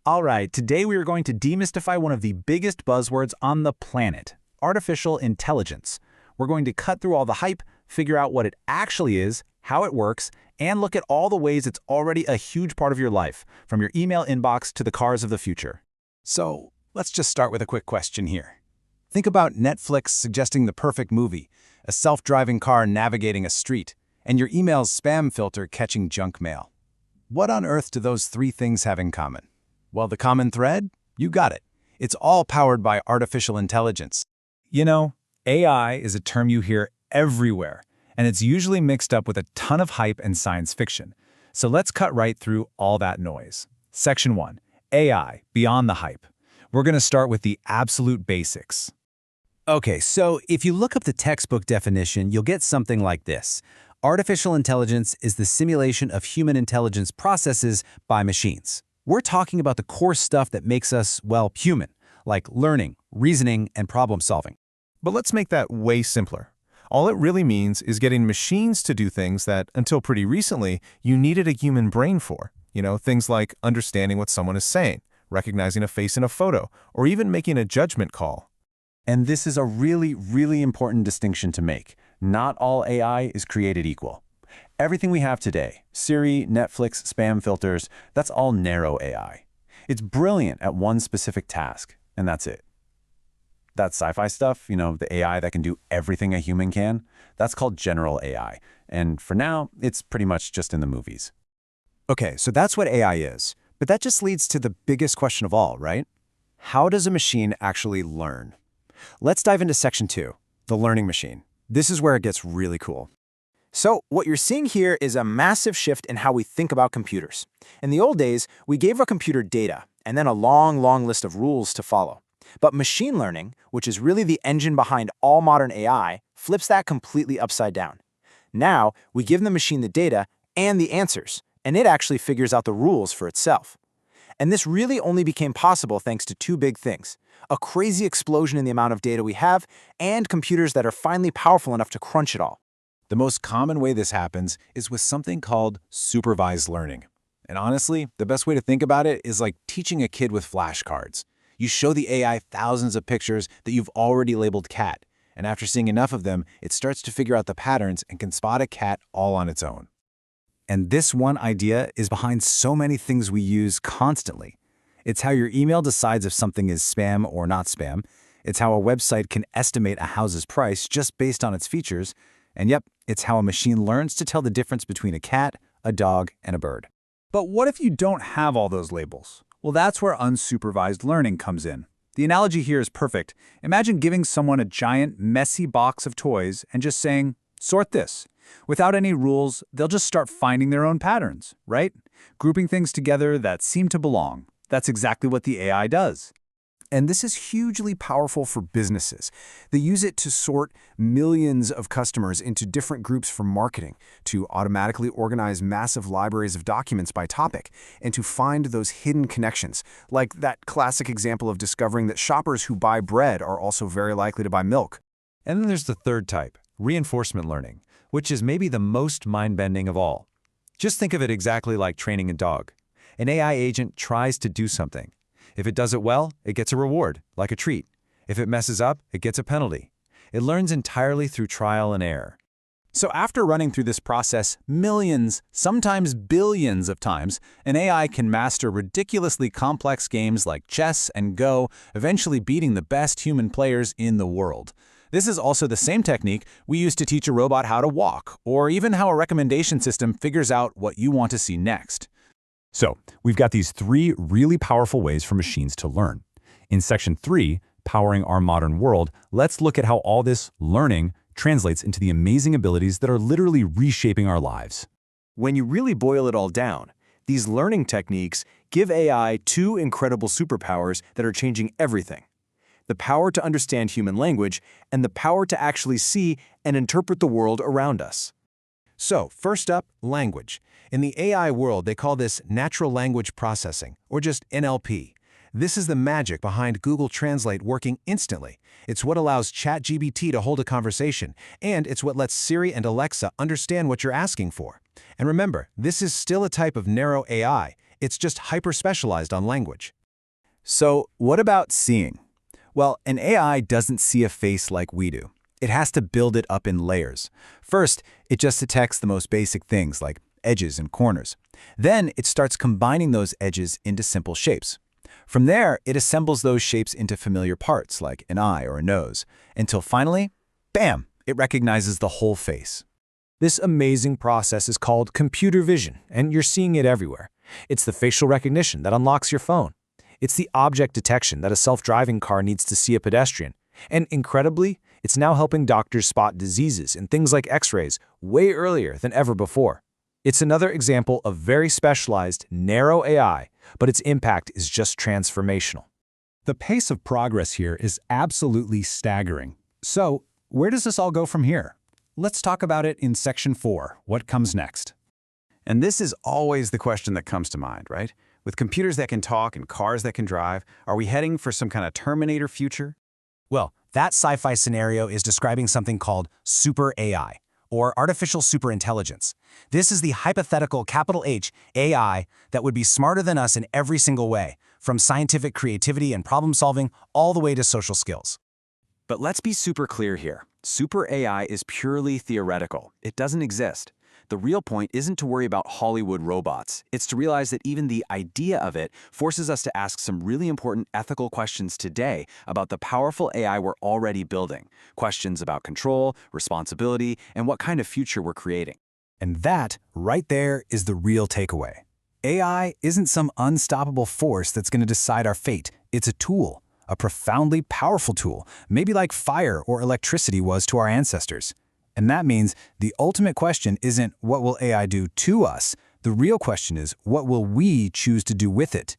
All right, today we are going to demystify one of the biggest buzzwords on the planet, artificial intelligence. We're going to cut through all the hype, figure out what it actually is, how it works, and look at all the ways it's already a huge part of your life, from your email inbox to the cars of the future. So, let's just start with a quick question here. Think about Netflix suggesting the perfect movie, a self-driving car navigating a street, and your email's spam filter catching junk mail. What on earth do those three things have in common? Well, the common thread? You got it. It's all powered by artificial intelligence. You know, AI is a term you hear everywhere, and it's usually mixed up with a ton of hype and science fiction. So let's cut right through all that noise. Section 1. AI, beyond the hype. We're going to start with the absolute basics. Okay, so if you look up the textbook definition, you'll get something like this. Artificial intelligence is the simulation of human intelligence processes by machines. We're talking about the core stuff that makes us, well, human, like learning, reasoning, and problem solving. But let's make that way simpler. All it really means is getting machines to do things that, until pretty recently, you needed a human brain for. Things like understanding what someone is saying, recognizing a face in a photo, or even making a judgment call. And this is a really, really important distinction to make. Not all AI is created equal. Everything we have today, Siri, Netflix, spam filters, that's all narrow AI. It's brilliant at one specific task, and that's it. That sci-fi stuff, the AI that can do everything a human can, that's called general AI. And for now, it's pretty much just in the movies. Okay, so that's what AI is. But that just leads to the biggest question of all, right? How does a machine actually learn? Let's dive into Section 2, the learning machine. This is where it gets really cool. So what you're seeing here is a massive shift in how we think about computers. In the old days, we gave a computer data and then a long list of rules to follow. But machine learning, which is really the engine behind all modern AI, flips that completely upside down. Now, we give the machine the data and the answers, and it actually figures out the rules for itself. And this really only became possible thanks to two big things: a crazy explosion in the amount of data we have, and computers that are finally powerful enough to crunch it all. The most common way this happens is with something called supervised learning. And honestly, the best way to think about it is like teaching a kid with flashcards. You show the AI thousands of pictures that you've already labeled cat, and after seeing enough of them, it starts to figure out the patterns and can spot a cat all on its own. And this one idea is behind so many things we use constantly. It's how your email decides if something is spam or not spam. It's how a website can estimate a house's price just based on its features. And yep, it's how a machine learns to tell the difference between a cat, a dog, and a bird. But what if you don't have all those labels? Well, that's where unsupervised learning comes in. The analogy here is perfect. Imagine giving someone a giant, messy box of toys and just saying, sort this. Without any rules, they'll just start finding their own patterns, right? Grouping things together that seem to belong. That's exactly what the AI does. And this is hugely powerful for businesses. They use it to sort millions of customers into different groups for marketing, to automatically organize massive libraries of documents by topic, and to find those hidden connections, like that classic example of discovering that shoppers who buy bread are also very likely to buy milk. And then there's the third type, reinforcement learning, which is maybe the most mind-bending of all. Just think of it exactly like training a dog. An AI agent tries to do something. If it does it well, it gets a reward, like a treat. If it messes up, it gets a penalty. It learns entirely through trial and error. So after running through this process millions, sometimes billions of times, an AI can master ridiculously complex games like chess and Go, eventually beating the best human players in the world. This is also the same technique we use to teach a robot how to walk, or even how a recommendation system figures out what you want to see next. So, we've got these three really powerful ways for machines to learn. In Section 3, Powering Our Modern World, let's look at how all this learning translates into the amazing abilities that are literally reshaping our lives. When you really boil it all down, these learning techniques give AI two incredible superpowers that are changing everything: the power to understand human language and the power to actually see and interpret the world around us. So, first up, language. In the AI world, they call this natural language processing, or just NLP. This is the magic behind Google Translate working instantly. It's what allows ChatGPT to hold a conversation, and it's what lets Siri and Alexa understand what you're asking for. And remember, this is still a type of narrow AI. It's just hyper-specialized on language. So what about seeing? Well, an AI doesn't see a face like we do. It has to build it up in layers. First, it just detects the most basic things like edges and corners. Then it starts combining those edges into simple shapes. From there, it assembles those shapes into familiar parts like an eye or a nose, until finally, bam, it recognizes the whole face. This amazing process is called computer vision, and you're seeing it everywhere. It's the facial recognition that unlocks your phone. It's the object detection that a self-driving car needs to see a pedestrian. And incredibly, it's now helping doctors spot diseases and things like X-rays way earlier than ever before. It's another example of very specialized, narrow AI, but its impact is just transformational. The pace of progress here is absolutely staggering. So, where does this all go from here? Let's talk about it in Section 4, what comes next. And this is always the question that comes to mind, right? With computers that can talk and cars that can drive, are we heading for some kind of Terminator future? Well, that sci-fi scenario is describing something called super AI, or artificial superintelligence. This is the hypothetical capital H AI that would be smarter than us in every single way, from scientific creativity and problem solving all the way to social skills. But let's be super clear here. Super AI is purely theoretical. It doesn't exist. The real point isn't to worry about Hollywood robots. It's to realize that even the idea of it forces us to ask some really important ethical questions today about the powerful AI we're already building. Questions about control, responsibility, and what kind of future we're creating. And that, right there, is the real takeaway. AI isn't some unstoppable force that's going to decide our fate. It's a tool, a profoundly powerful tool, maybe like fire or electricity was to our ancestors. And that means the ultimate question isn't what will AI do to us? The real question is what will we choose to do with it?